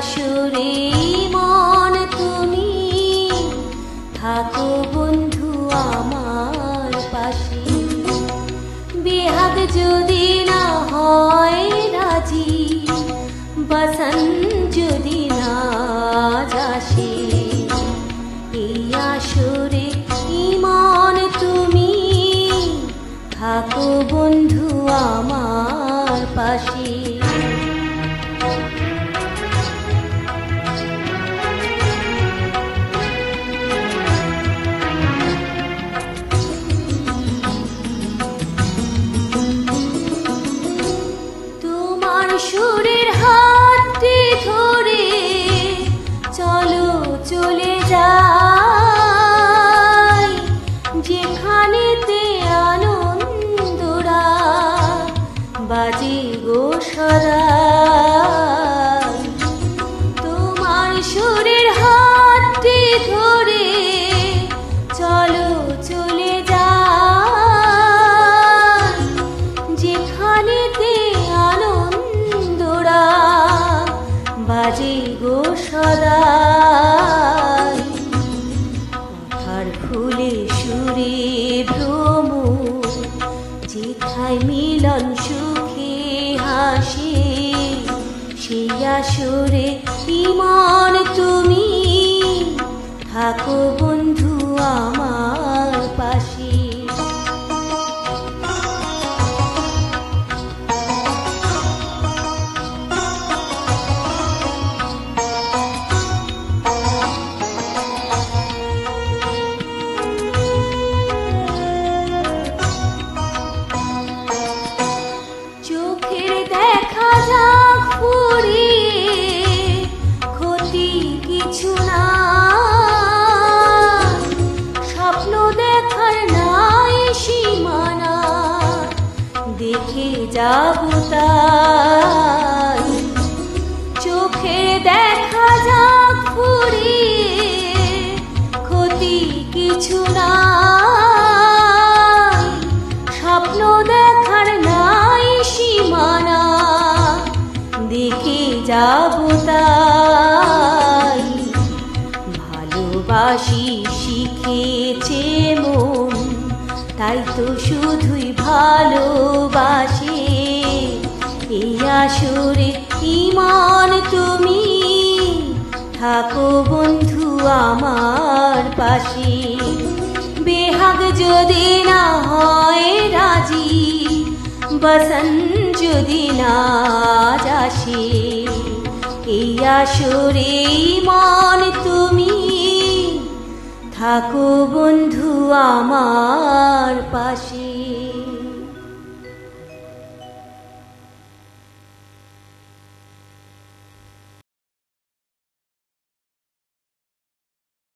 আসরে মন তুমি থাকো বন্ধু আমার পাশে। বেহাগ যদি না হয় রাজি, বসন যদি না যাসে, এই আসরে মন তুমি থাকো বন্ধু আমার পাশে। সুরের হাতটি ধরে চলো চলে যাই, যেখানেতে আনন্দরা বাজে গো সদাই। তোমার সুরের হাতটি ধরে চলো চলে যাই, যেখানেতে বাজে গো সদাই। কথার ফুলে সুরে ভ্রমর, যেথায় মিলন সুখে হাসে, সেই আসরে মন তুমি থাকো বন্ধু আমার পাশে। দেখা যাক ফুরিয়ে, ক্ষতি কিছু না, স্বপ্ন দেখার নাই সীমানা, দেখে যাব তাই। চোখের দেখা যাক ফুরিয়ে, ক্ষতি কিছু না, স্বপ্ন দেখার নাই সীমানা, দেখে যাব তাই। ভালোবাসি শিখেছে মন, তাই তো শুধুই ভালোবাসে, এই আসরে মন তুমি থাকো বন্ধু আমার পাশে। বেহাগ যদি না হয় রাজি, বসন যদি না যাসে, এই আসরে মন তুমি থাকো বন্ধু আমার পাশে।